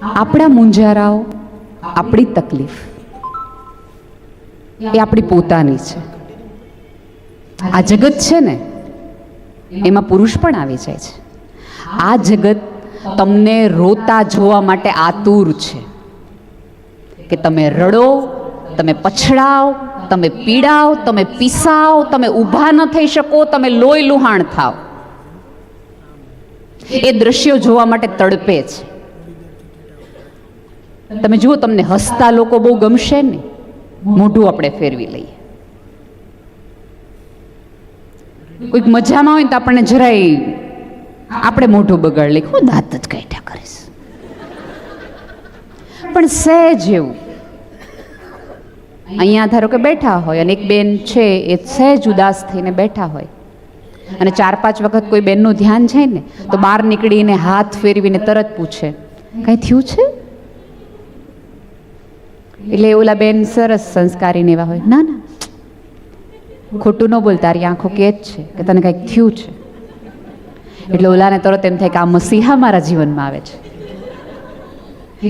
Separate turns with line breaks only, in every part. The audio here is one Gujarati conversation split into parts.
આપણા મૂંઝારાઓ, આપણી તકલીફ એ આપણી પોતાની છે. આ જગત છે ને એમાં પુરુષ પણ આવી જાય છે. આ જગત તમને રોતા જોવા માટે આતુર છે કે તમે રડો, તમે પછડાવ, તમે પીડાવ, તમે પીસાવ, તમે ઊભા ન થઈ શકો, તમે લોહી લુહાણ થાવ. એ દ્રશ્યો જોવા માટે તડપે છે. તમે જુઓ, તમને હસતા લોકો બહુ ગમશે ને, મોઢું આપણે ફેરવી લઈએ. કોઈક મજામાં હોય તો આપણને જરાય આપણે મોઢું બગાડ લઈએ, હું દાંત જ કાઢ્યા કરીશ. પણ સહેજ એવું અહીંયા ધારો કે બેઠા હોય અને એક બેન છે એ સહેજ ઉદાસ થઈને બેઠા હોય અને 4-5 વખત કોઈ બેનનું ધ્યાન જાય ને તો બહાર નીકળીને હાથ ફેરવીને તરત પૂછે, કંઈ થયું છે? એટલે ઓલા બેન સરસ સંસ્કારી ને એવા હોય, ના ના ખોટું ન બોલ, તારી આંખો કે જ છે કે તને કંઈક થયું છે. એટલે ઓલાને તરત એમ થાય કે આ મસીહા મારા જીવનમાં આવે છે,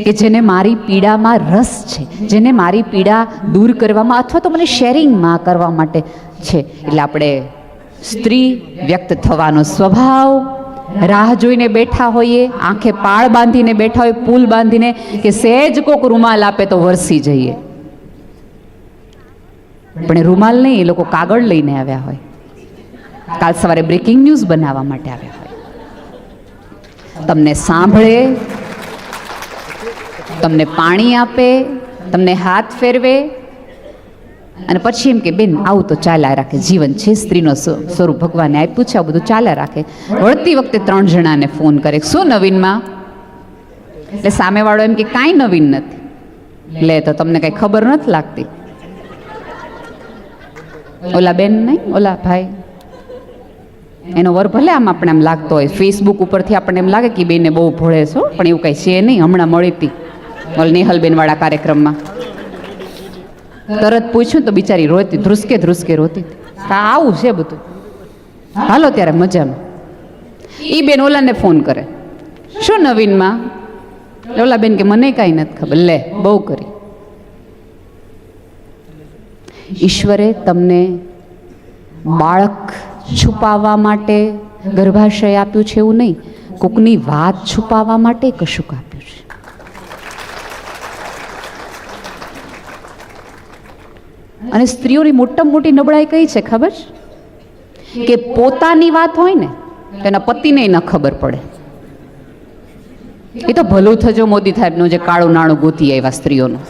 કે જેને મારી પીડામાં રસ છે, જેને મારી પીડા દૂર કરવામાં અથવા તો મને શેરિંગમાં કરવા માટે છે. એટલે આપણે સ્ત્રી વ્યક્ત થવાનો સ્વભાવ, રાહ જોઈને બેઠા હોઈએ, આંખે પાળ બાંધીને બેઠા હોય, પુલ બાંધીને, કે સહેજ કોક રૂમાલ આપે તો વરસી જઈએ. પણ એ રૂમાલ નહીં, એ લોકો કાગળ લઈને આવ્યા હોય, કાલ સવારે બ્રેકિંગ ન્યૂઝ બનાવવા માટે આવ્યા હોય. તમને સાંભળે, તમને પાણી આપે, તમને હાથ ફેરવે અને પછી એમ કે બેન આવું તો ચાલ્યા રાખે, જીવન છે, સ્ત્રીનો સ્વરૂપ ભગવાને આપ્યું છે, આ બધું ચાલ્યા રાખે. વળતી વખતે 3 જણાને ફોન કરે, શું નવીનમાં? એટલે સામેવાળો એમ કે કાંઈ નવીન નથી. લે તો તમને કંઈ ખબર નથી લાગતી. ઓલા બેન નહીં, ઓલા ભાઈ, એનો વર ભલે આમ આપણે એમ લાગતો હોય, ફેસબુક ઉપરથી આપણને એમ લાગે કે બેને બહુ ભોળે છો, પણ એવું કંઈ છે નહીં. હમણાં મળી હતી નેહલબેન વાળા કાર્યક્રમમાં, તરત પૂછ્યું તો બિચારી રોતી, ધ્રુસકે ધ્રુસકે રોતી. આવું છે બધું, હાલો ત્યારે મજામાં. એ બેન ઓલાને ફોન કરે, શું નવીનમાં? ઓલા બેન કે મને કાંઈ નથી ખબર. લે બહુ કરી. ઈશ્વરે તમને બાળક છુપાવવા માટે ગર્ભાશય આપ્યું છે એવું નહીં, કોકની વાત છુપાવવા માટે કશુંક આપ્યું છે. અને સ્ત્રીઓની મોટામાં મોટી નબળાઈ કઈ છે ખબર છે? કે પોતાની વાત હોય ને તો એના પતિને ન ખબર પડે. એ તો ભલું થજો મોદી સાહેબનું જે કાળું નાણું ગોતી આવ્યા સ્ત્રીઓનું,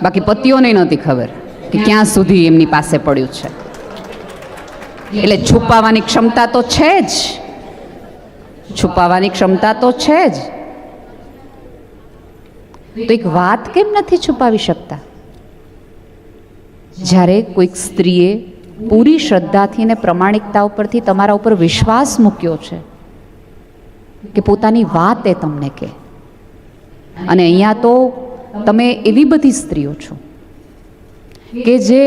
બાકી પતિઓને નહોતી ખબર કે ક્યાં સુધી એમની પાસે પડ્યું છે. એટલે છુપાવવાની ક્ષમતા તો છે જ, છુપાવવાની ક્ષમતા તો છે જ. તો એક વાત કેમ નથી છુપાવી શકતા? જ્યારે કોઈક સ્ત્રીએ પૂરી શ્રદ્ધાથી અને પ્રમાણિકતા ઉપરથી તમારા ઉપર વિશ્વાસ મૂક્યો છે કે પોતાની વાત એ તમને કહે. અને અહીંયા તો તમે એવી બધી સ્ત્રીઓ છો કે જે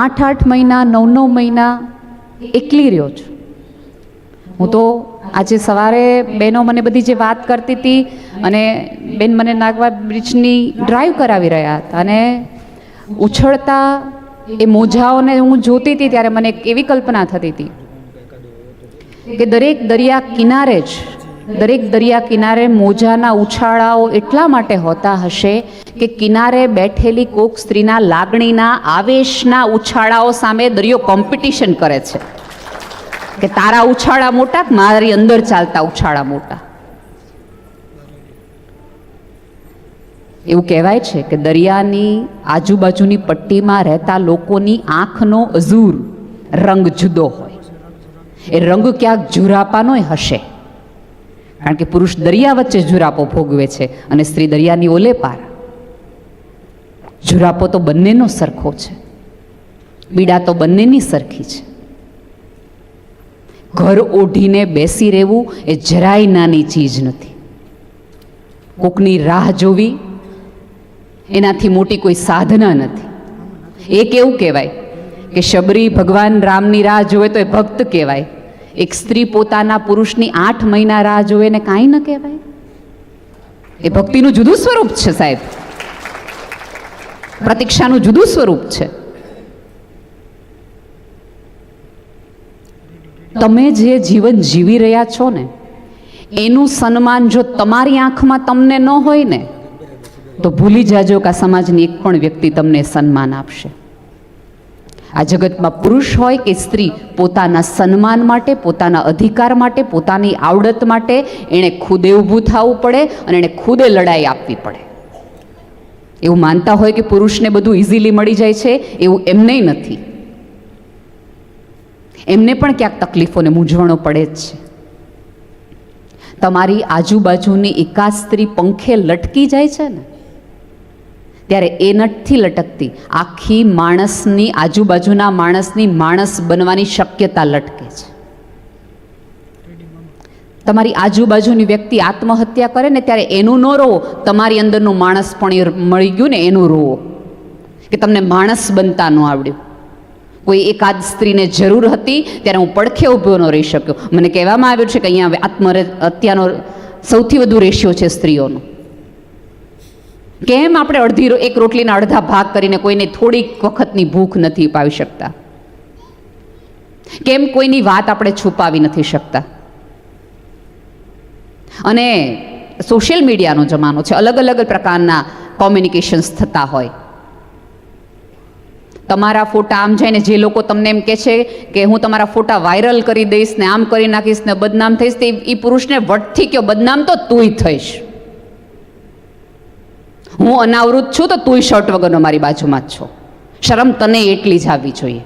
8-8 મહિના 9-9 મહિના એકલી રહ્યો છો. હું તો આજે સવારે બહેનો મને બધી જે વાત કરતી હતી, અને બેન મને નાગવા બ્રિજની ડ્રાઈવ કરાવી રહ્યા હતા, અને ઉછળતા એ મોજાઓને હું જોતી હતી ત્યારે મને એક એવી કલ્પના થતી હતી કે દરેક દરિયા કિનારે મોજાના ઉછાળાઓ એટલા માટે હોતા હશે કે કિનારે બેઠેલી કોક સ્ત્રીના લાગણીના આવેશના ઉછાળાઓ સામે દરિયો કોમ્પિટિશન કરે છે કે તારા ઉછાળા મોટા, મારી અંદર ચાલતા ઉછાળા મોટા. એવું કહેવાય છે કે દરિયાની આજુબાજુની પટ્ટીમાં રહેતા લોકોની આંખનો અઝૂર રંગ જુદો હોય. એ રંગ ક્યાંક ઝુરાપાનોય હશે, કારણ કે પુરુષ દરિયા વચ્ચે ઝુરાપો ભોગવે છે અને સ્ત્રી દરિયાની ઓલે પાર. ઝુરાપો તો બંનેનો સરખો છે, પીડા તો બંનેની સરખી છે. ઘર ઓઢીને બેસી રહેવું એ જરાય નાની ચીજ નથી. કોકની રાહ જોવી એનાથી મોટી કોઈ સાધના નથી. એક એવું કહેવાય કે શબરી ભગવાન રામની રાહ જોવે તો એ ભક્ત કહેવાય. એક સ્ત્રી પોતાના પુરુષની 8 મહિના રાહ જોવે ને કાંઈ ન કહેવાય. એ ભક્તિનું જુદું સ્વરૂપ છે સાહેબ, પ્રતીક્ષાનું જુદું સ્વરૂપ છે. તમે જે જીવન જીવી રહ્યા છો ને એનું સન્માન જો તમારી આંખમાં તમને ન હોય ને તો ભૂલી જાજો કે આ સમાજની એક પણ વ્યક્તિ તમને સન્માન આપશે. આ જગતમાં પુરુષ હોય કે સ્ત્રી, પોતાના સન્માન માટે, પોતાના અધિકાર માટે, પોતાની આવડત માટે એણે ખુદે ઊભું થવું પડે અને એણે ખુદે લડાઈ આપવી પડે. એવું માનતા હોય કે પુરુષને બધું ઇઝીલી મળી જાય છે, એવું એમનેય નથી. એમને પણ ક્યાંક તકલીફોને મૂંઝવણો પડે જ છે. તમારી આજુબાજુની એકાદ સ્ત્રી પંખે લટકી જાય છે ને ત્યારે એ નથી લટકતી, આખી માણસની, આજુબાજુના માણસની માણસ બનવાની શક્યતા લટકે છે. તમારી આજુબાજુની વ્યક્તિ આત્મહત્યા કરે ને ત્યારે એનું ન રોવો, તમારી અંદરનું માણસ પણ મળી ગયું ને એનું રોવો કે તમને માણસ બનતા ન આવડ્યું. કોઈ એકાદ સ્ત્રીને જરૂર હતી ત્યારે હું પડખે ઊભો ન રહી શક્યો. મને કહેવામાં આવ્યું છે કે અહીંયા આત્મહત્યાનો સૌથી વધુ રેશિયો છે સ્ત્રીઓનો. કેમ આપણે એક રોટલીના અડધા ભાગ કરીને કોઈને થોડીક વખતની ભૂખ નથી પાવી શકતા? કેમ કોઈની વાત આપણે છુપાવી નથી શકતા? અને સોશિયલ મીડિયાનો જમાનો છે, અલગ અલગ પ્રકારના કોમ્યુનિકેશન્સ થતા હોય. તમારા ફોટા આમ જાય ને જે લોકો તમને એમ કહે છે કે હું તમારા ફોટા વાયરલ કરી દઈશ ને આમ કરી નાખીશ ને બદનામ થઈશ, તે એ પુરુષને વટથી કયો બદનામ તો તુંય થઈશ. હું અનાવૃત છું તો તુંય શર્ટ વગરનો મારી બાજુમાં જ છો. શરમ તને એટલી જ આવવી જોઈએ.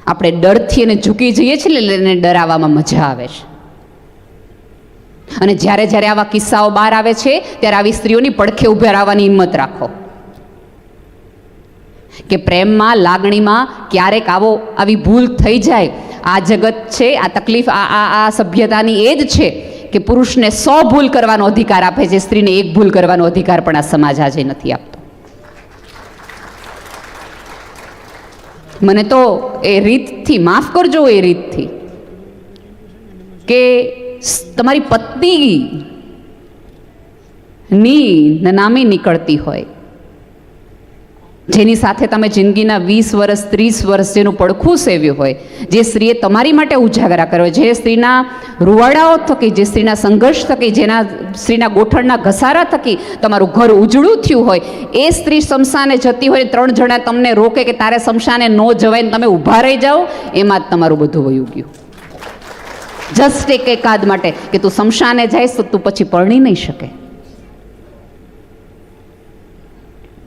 આપણે ડરથી એને ઝૂકી જઈએ છીએ એટલે એને ડરાવવામાં મજા આવે છે. અને જ્યારે જ્યારે આવા કિસ્સાઓ બહાર આવે છે ત્યારે આવી સ્ત્રીઓની પડખે ઊભા રહેવાની હિંમત રાખો કે પ્રેમમાં, લાગણીમાં ક્યારેક આવી ભૂલ થઈ જાય. આ જગત છે, આ તકલીફ, આ સભ્યતાની એ જ છે કે પુરુષને 100 ભૂલ કરવાનો અધિકાર આપે છે, સ્ત્રીને 1 ભૂલ કરવાનો અધિકાર પણ આ સમાજ આજે નથી આપતો. મને તો એ રીતથી, માફ કરજો, એ રીતથી કે તમારી પત્નીની નનામી નીકળતી હોય, જેની સાથે તમે જિંદગીના 20 વર્ષ 30 વર્ષ જેનું પડખું સેવ્યું હોય, જે સ્ત્રીએ તમારી માટે ઉજાગરા કર્યો, જે સ્ત્રીના રૂવાડાઓ થકી, જે સ્ત્રીના સંઘર્ષ થકી, સ્ત્રીના ગોઠણના ઘસારા થકી તમારું ઘર ઉજળું થયું હોય, એ સ્ત્રી શમશાને જતી હોય, 3 જણા તમને રોકે કે તારે શમશાને ન જવાય ને તમે ઊભા રહી જાઓ, એમાં જ તમારું બધું વયું ગયું. જસ્ટ એકાદ માટે કે તું શમશાને જઈશ તો તું પછી પરણી નહીં શકે.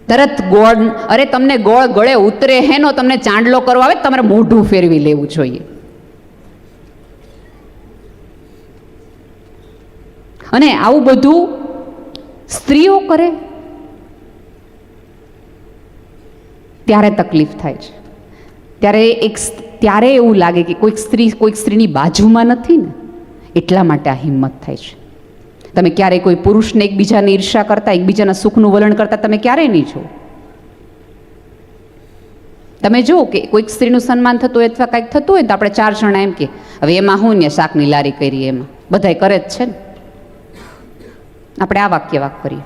તરત ગોળ, અરે તમને ગોળ ગળે ઉતરે હેનો, તમને ચાંદલો કરવા આવે તમારે મોઢું ફેરવી લેવું જોઈએ. અને આવું બધું સ્ત્રીઓ કરે ત્યારે તકલીફ થાય છે. ત્યારે એવું લાગે કે કોઈક સ્ત્રીની બાજુમાં નથી ને, એટલા માટે આ હિંમત થાય છે. તમે ક્યારેય કોઈ પુરુષને એકબીજાને ઈર્ષા કરતા, એકબીજાના સુખનું વલણ કરતા તમે ક્યારેય નહીં જુઓ. તમે જુઓ કે કોઈક સ્ત્રીનું સન્માન થતું હોય અથવા કંઈક થતું હોય તો આપણે 4 જણા એમ કે હવે એમાં હું ને શાકની લારી કરી, એમાં બધાય કરે જ છે ને, આપણે આ વાક્ય કરીએ.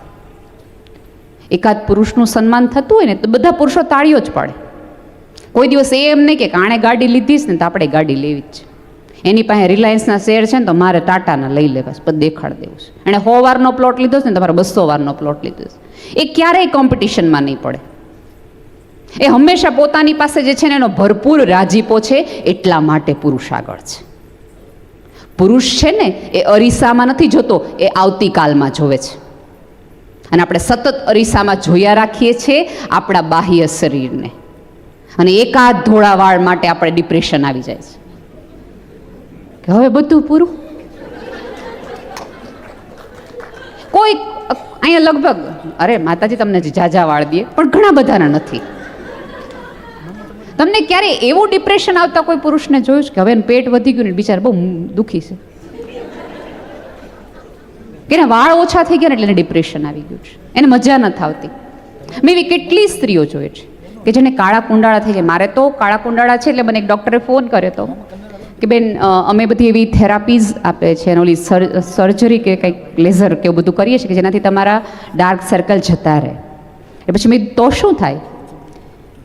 એકાદ પુરુષનું સન્માન થતું હોય ને તો બધા પુરુષો તાળીઓ જ પાડે. કોઈ દિવસ એમ નહીં કે આણે ગાડી લીધી છે ને તો આપણે ગાડી લેવી જ છે, એની પાસે રિલાયન્સના શેર છે ને તો મારે ટાટાના લઈ લેવા છે, બધું દેખાડ દેવું છે. એણે 100 વારનો પ્લોટ લીધો છે ને તમારે 200 વારનો પ્લોટ લીધો છે. એ ક્યારેય કોમ્પિટિશનમાં નહીં પડે. એ હંમેશા પોતાની પાસે જે છે ને એનો ભરપૂર રાજીપો છે, એટલા માટે પુરુષ આગળ છે. પુરુષ છે ને એ અરીસામાં નથી જોતો, એ આવતીકાલમાં જોવે છે. અને આપણે સતત અરીસામાં જોયા રાખીએ છીએ આપણા બાહ્ય શરીરને, અને એકાદ ધોળા વાળ માટે આપણે ડિપ્રેશન આવી જાય છે કે હવે બધું પૂરું. કોઈ અહીંયા લગભગ, અરે માતાજી તમને ઝાઝા વાળ દે, પણ ઘણા બધાના નથી. તમને ક્યારે એવું ડિપ્રેશન આવતા કોઈ પુરુષને જોયું છે કે હવે પેટ વધી ગયું ને બિચારા બહુ દુઃખી છે, કે એના વાળ ઓછા થઈ ગયા ને એટલે એને ડિપ્રેશન આવી ગયું છે, એને મજા નથી આવતી? મેં એવી કેટલી સ્ત્રીઓ જોઈએ છે કે જેને કાળા કુંડાળા થઈ જાય. મારે તો કાળા કુંડાળા છે એટલે મને એક ડૉક્ટરે ફોન કર્યો હતો કે બેન અમે બધી એવી થેરાપીઝ આપે છે અને ઓલી સર્જરી કે કંઈક લેઝર કે એવું બધું કરીએ છીએ કે જેનાથી તમારા ડાર્ક સર્કલ જતા રહે. એ પછી મેં તો શું થાય?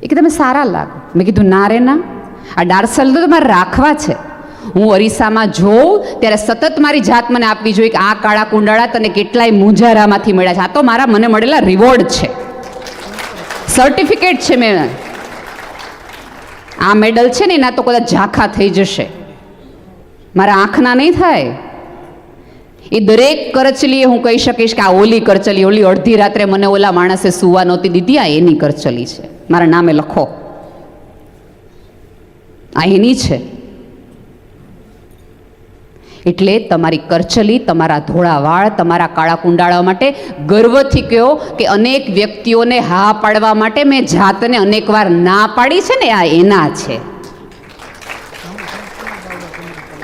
એ કે તમે સારા લાગો. મેં કીધું ના રે ના, આ ડાર્ક સર્કલ તો તમારે રાખવા છે. હું અરીસામાં જોઉં ત્યારે સતત મારી જાત મને આપવી જોઈએ કે આ કાળા કુંડાળા તને કેટલાય મૂંઝારામાંથી મળ્યા છે. આ તો મારા મને મળેલા રિવોર્ડ છે, સર્ટિફિકેટ છે. મેં આ મેડલ છે ને એના તો કદાચ ઝાંખા થઈ જશે, મારા આંખના નહીં થાય. એ દરેક કરચલીએ હું કહી શકીશ કે આ ઓલી કરચલી, ઓલી અડધી રાત્રે મને ઓલા માણસે સુવા નહોતી દીધી, આ એની કરચલી છે, મારા નામે લખો, આ એની છે. એટલે તમારી કરચલી, તમારા ધોળા વાળ, તમારા કાળા કુંડાળા માટે ગર્વથી કહો કે અનેક વ્યક્તિઓને હા પાડવા માટે મેં જાતને અનેકવાર ના પાડી છે ને, આ એના છે.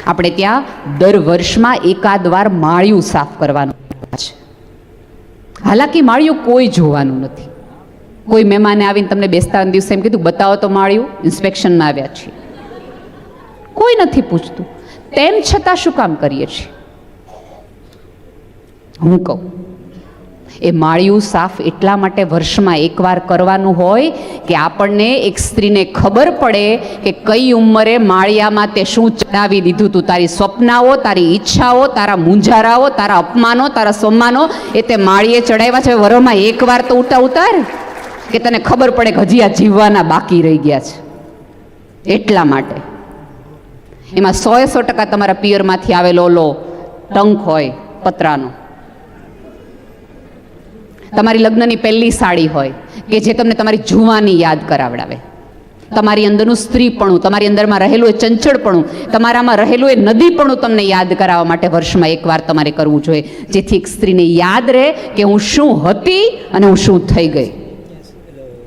આપણે ત્યાં દર વર્ષમાં એકાદ વાર માળિયું સાફ કરવાનું છે. હાલાકી માળિયું કોઈ જોવાનું નથી. કોઈ મહેમાને આવીને તમને બેસતા દિવસે એમ કીધું બતાવો તો માળિયું, ઇન્સ્પેક્શનમાં આવ્યા છીએ, કોઈ નથી પૂછતું. તેમ છતાં શું કામ કરીએ છીએ? હું કહું એ માળિયું સાફ એટલા માટે વર્ષમાં એકવાર કરવાનું હોય કે આપણને એક સ્ત્રીને ખબર પડે કે કઈ ઉંમરે માળિયામાં તે શું ચડાવી દીધું તું. તારી સ્વપ્નાઓ, તારી ઈચ્છાઓ, તારા મૂંઝારાઓ, તારા અપમાનો, તારા સન્માનો એ તે માળીએ ચડાવ્યા છે. વરમાં એકવાર તો ઉતાર કે તને ખબર પડે કે હજી આ જીવવાના બાકી રહી ગયા છે. એટલા માટે એમાં 100% તમારા પિયરમાંથી આવેલો ઓલો ટંક હોય પતરાનો, તમારી લગ્નની પહેલી સાડી હોય કે જે તમને તમારી જુવાની યાદ કરાવડાવે, તમારી અંદરનું સ્ત્રીપણું, તમારી અંદરમાં રહેલું એ ચંચળપણું, તમારામાં રહેલું એ નદીપણું તમને યાદ કરાવવા માટે વર્ષમાં એકવાર તમારે કરવું જોઈએ, જેથી એક સ્ત્રીને યાદ રહે કે હું શું હતી અને હું શું થઈ ગઈ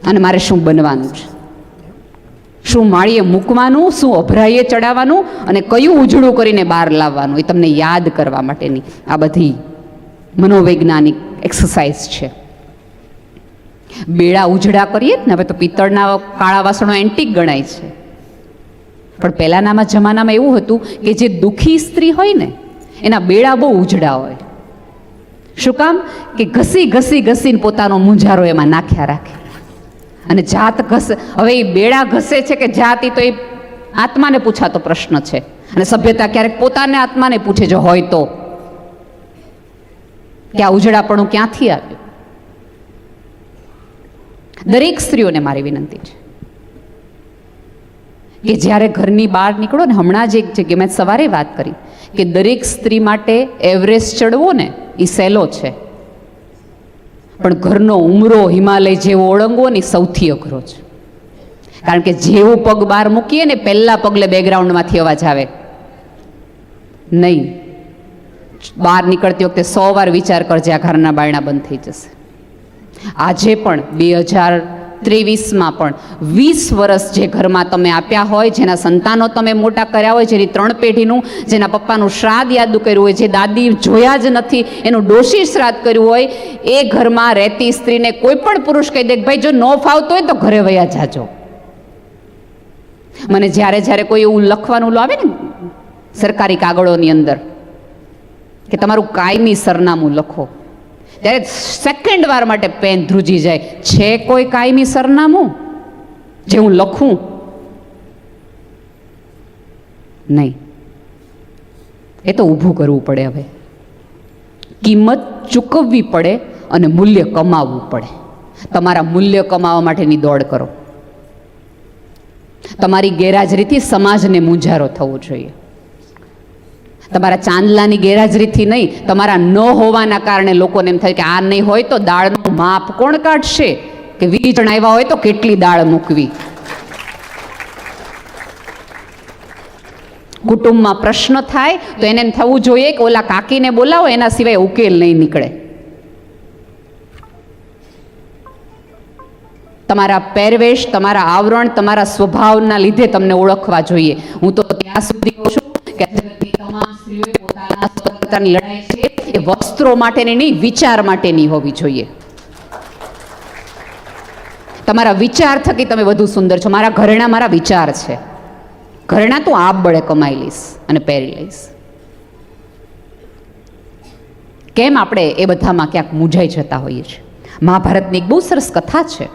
અને મારે શું બનવાનું છે, શું માળીએ મૂકવાનું, શું અભરાઈએ ચડાવવાનું અને કયું ઉજળું કરીને બહાર લાવવાનું, એ તમને યાદ કરવા માટેની આ બધી મનોવૈજ્ઞાનિક એક્સરસાઇઝ છે. બેડા ઉજળા કરીએ ને, હવે તો પિત્તળના કાળા વાસણો એન્ટિક ગણાય છે, પણ પહેલાના જમાનામાં એવું હતું કે જે દુઃખી સ્ત્રી હોય ને એના બેડા બહુ ઉજળા હોય. શું કામ? કે ઘસી ઘસી ઘસીને પોતાનો મૂંઝારો એમાં નાખ્યા રાખે. અને જાત ઘસે, હવે એ બેડા ઘસે છે કે જાત, તો એ આત્માને પૂછાતો પ્રશ્ન છે. અને સભ્યતા ક્યારેક પોતાને આત્માને પૂછે જો હોય તો કે આ ઉજળાપણું ક્યાંથી આવ્યું. દરેક સ્ત્રીઓને મારી વિનંતી છે કે જ્યારે ઘરની બહાર નીકળો ને, હમણાં જ એક જગ્યાએ મેં સવારે વાત કરી કે દરેક સ્ત્રી માટે એવરેસ્ટ ચડવો ને એ સહેલો છે, પણ ઘરનો ઉમરો હિમાલય જેવો ઓળંગવો ને સૌથી અઘરો છે. કારણ કે જેવું પગ બહાર મૂકીએ ને પહેલા પગલે બેકગ્રાઉન્ડમાંથી અવાજ આવે નહીં. બહાર નીકળતી વખતે 100 વાર વિચાર કરજે આ ઘરના બારણા બંધ થઈ જશે. આજે પણ 2023માં પણ 20 વર્ષ જે ઘરમાં તમે આપ્યા હોય, જેના સંતાનો તમે મોટા કર્યા હોય, જેની 3 પેઢીનું, જેના પપ્પાનું શ્રાદ્ધ યાદ કર્યું હોય, જે દાદી જોયા જ નથી એનું ડોશી શ્રાદ્ધ કર્યું હોય, એ ઘરમાં રહેતી સ્ત્રીને કોઈ પણ પુરુષ કહી દે કે ભાઈ જો ન ફાવતો હોય તો ઘરે વયા જાજો. મને જ્યારે કોઈ એવું લખવાનું આવે ને સરકારી કાગળોની અંદર કે તમારું કાયમી સરનામું લખો, ત્યારે સેકન્ડ વાર માટે પેન ધ્રુજી જાય. છે કોઈ કાયમી સરનામું જે હું લખું? નહીં. એ તો ઊભું કરવું પડે. હવે કિંમત ચૂકવવી પડે અને મૂલ્ય કમાવવું પડે. તમારા મૂલ્ય કમાવા માટેની દોડ કરો. તમારી ગેરહાજરીથી સમાજને મૂંઝારો થવો જોઈએ. તમારા ચાંદલાની ગેરહાજરીથી નહીં, તમારા ન હોવાના કારણે લોકોને એમ થાય કે આ નહીં હોય તો દાળનું માપ કોણ કાઢશે, કે 20 જણ આવ્યા હોય તો કેટલી દાળ મૂકવી. કુટુંબમાં પ્રશ્ન થાય તો એને એમ થવું જોઈએ કે ઓલા કાકીને બોલાવો, એના સિવાય ઉકેલ નહીં નીકળે. તમારા પહેરવેશ, તમારા આવરણ, તમારા સ્વભાવના લીધે તમને ઓળખવા જોઈએ. હું તો ત્યાં સુધી કહું છું કે તમામ સ્ત્રીઓએ પોતાના સ્વતંત્રતાની લડાઈ છે એ વસ્ત્રો માટેની નહીં, વિચાર માટેની હોવી જોઈએ. તમારા વિચાર થકી તમે વધુ સુંદર છો. મારા ઘરેણા મારા વિચાર છે. ઘરેણા તો આપ બળે કમાઈ લઈશ અને પહેરી લઈશ. કેમ આપણે એ બધામાં ક્યાંક મૂંઝાઈ જતા હોઈએ છીએ? મહાભારતની એક બહુ સરસ કથા છે.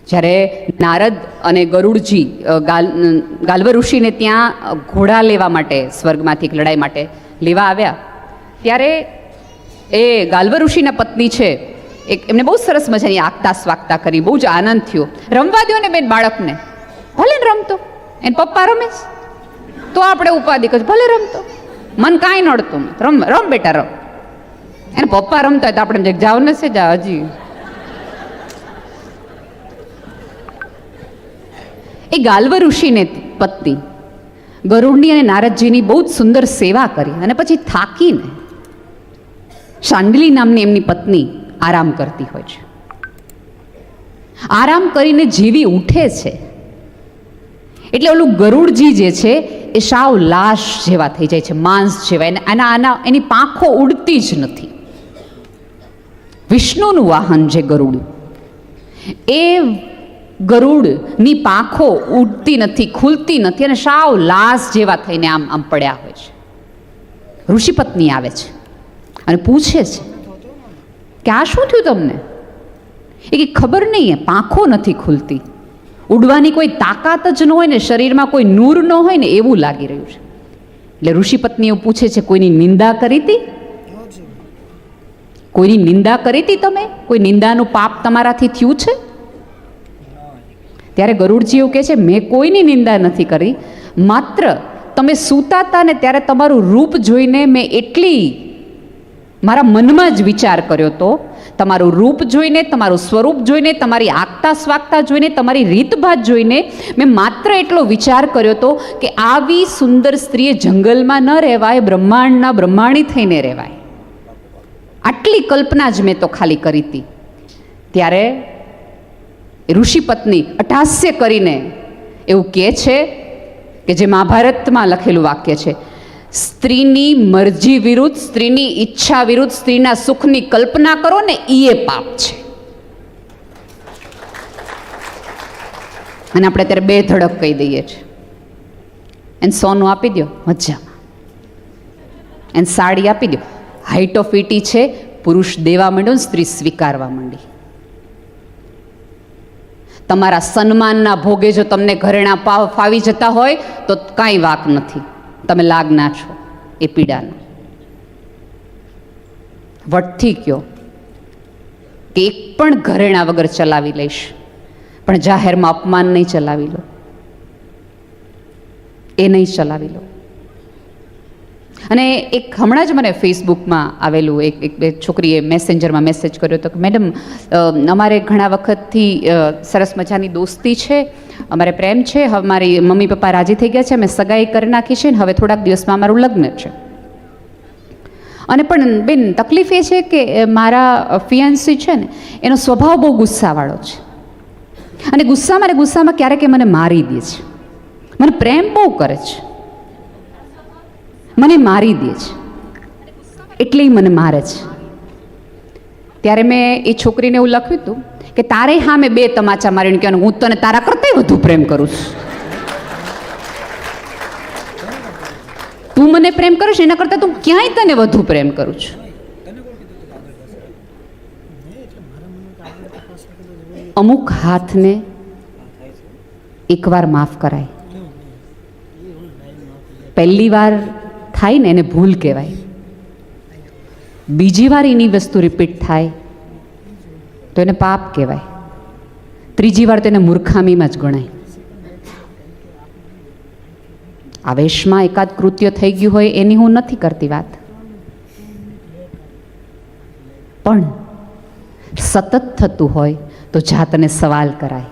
જ્યારે નારદ અને ગરુડજી ગાલ્વ ઋષિને ત્યાં ઘોડા લેવા માટે, સ્વર્ગમાંથી એક લડાઈ માટે લેવા આવ્યા, ત્યારે એ ગાલ્વ ઋષિના પત્ની છે, એમને બહુ સરસ મજાની આગતા સ્વાગતા કરી, બહુ જ આનંદ થયો. રમવા દો ને બેન બાળકને, ભલે ને રમતો, એને પપ્પા રમે તો આપણે ઉપાધિ કરીએ, ભલે રમતો, મન કાંઈ નડતું નથી, રમ રમ બેટા રમ. એને પપ્પા રમતા હોય તો આપણે જાવ ને છે જા હજી. એ ગાલ્વ ઋષિને પત્ની ગરુડની અને નારદજીની બહુ જ સુંદર સેવા કરી અને પછી થાકીને શાંડિલી નામની એમની પત્ની આરામ કરતી હોય છે. આરામ કરીને જીવી ઉઠે છે એટલે ઓલું ગરુડજી જે છે એ સાવ લાશ જેવા થઈ જાય છે, માંસ જેવા. એની પાંખો ઉડતી જ નથી. વિષ્ણુનું વાહન જે ગરુડ, એ ગરુડની પાંખો ઉડતી નથી, ખુલતી નથી અને સાવ લાશ જેવા થઈને આમ આમ પડ્યા હોય છે. ઋષિપત્ની આવે છે અને પૂછે છે કે આ શું થયું તમને? એ કે ખબર નહીં, પાંખો નથી ખુલતી, ઉડવાની કોઈ તાકાત જ ન હોય ને, શરીરમાં કોઈ નૂર ન હોય ને એવું લાગી રહ્યું છે. એટલે ઋષિપત્નીઓ પૂછે છે, કોઈની નિંદા કરી હતી? કોઈની નિંદા કરી હતી તમે? કોઈ નિંદાનું પાપ તમારાથી થયું છે? ત્યારે ગરુડજી એવું કહે છે, મેં કોઈની નિંદા નથી કરી, માત્ર તમે સૂતા હતા ને ત્યારે તમારું રૂપ જોઈને મેં એટલી મારા મનમાં જ વિચાર કર્યો હતો, તમારું રૂપ જોઈને, તમારું સ્વરૂપ જોઈને, તમારી આગતા સ્વાગતા જોઈને, તમારી રીતભાત જોઈને મેં માત્ર એટલો વિચાર કર્યો હતો કે આવી સુંદર સ્ત્રીએ જંગલમાં ન રહેવાય, બ્રહ્માંડના બ્રહ્માણી થઈને રહેવાય. આટલી કલ્પના જ મેં તો ખાલી કરી હતી. ત્યારે ઋષિપત્ની અટ્ટહાસ્ય કરીને એવું કહે છે કે જે મહાભારતમાં લખેલું વાક્ય છે, સ્ત્રીની મરજી વિરુદ્ધ, સ્ત્રીની ઈચ્છા વિરુદ્ધ સ્ત્રીના સુખની કલ્પના કરો ને એ પાપ છે. અને આપણે અત્યારે બે ધડક કહી દઈએ છીએ, એને સોનું આપી દો મજામાં, એને સાડી આપી દો, હાઈટ ઓફ ઇટી છે, પુરુષ દેવા માંડ્યો ને સ્ત્રી સ્વીકારવા માંડી. તમારા સન્માનના ભોગે જો તમને ઘરેણા ફાવી જતા હોય તો કાંઈ વાક નથી, તમે લાગના છો એ પીડાના. વટથી કયો કે એક પણ ઘરેણા વગર ચલાવી લઈશ, પણ જાહેરમાં અપમાન નહીં ચલાવી લો, એ નહીં ચલાવી લો. અને એક હમણાં જ મને ફેસબુકમાં આવેલું એક છોકરીએ મેસેન્જરમાં મેસેજ કર્યો હતો કે મેડમ, અમારે ઘણા વખતથી સરસ મજાની દોસ્તી છે, અમારે પ્રેમ છે, હવે મારી મમ્મી પપ્પા રાજી થઈ ગયા છે, અમે સગાઈ કરી નાખી છે ને હવે થોડાક દિવસમાં અમારું લગ્ન છે. અને પણ બેન તકલીફ એ છે કે મારા ફિયાન્સી છે ને એનો સ્વભાવ બહુ ગુસ્સાવાળો છે અને ગુસ્સામાં ક્યારેક મને મારી દે છે. મને પ્રેમ બહુ કરે છે, મને મારી દે છે, એટલે મને મારે છે. ત્યારે મેં એ છોકરીને એવું લખ્યું હતું કે તારે હા મેં બે તમાચા મારીને કહેવાનું, હું તને તારા કરતાંય વધુ પ્રેમ કરું છું. તું મને પ્રેમ કરીશ એના કરતાં તું ક્યાંય તને વધુ પ્રેમ કરું છું. અમુક હાથને એકવાર માફ કરાય, પહેલી વાર થાય ને એને ભૂલ કહેવાય, બીજી વાર એની વસ્તુ રિપીટ થાય તો એને પાપ કહેવાય, ત્રીજી વાર તો એને મૂર્ખામીમાં જ ગણાય. આવેશમાં એકાદ કૃત્ય થઈ ગયું હોય એની હું નથી કરતી વાત, પણ સતત થતું હોય તો જાતને સવાલ કરાય.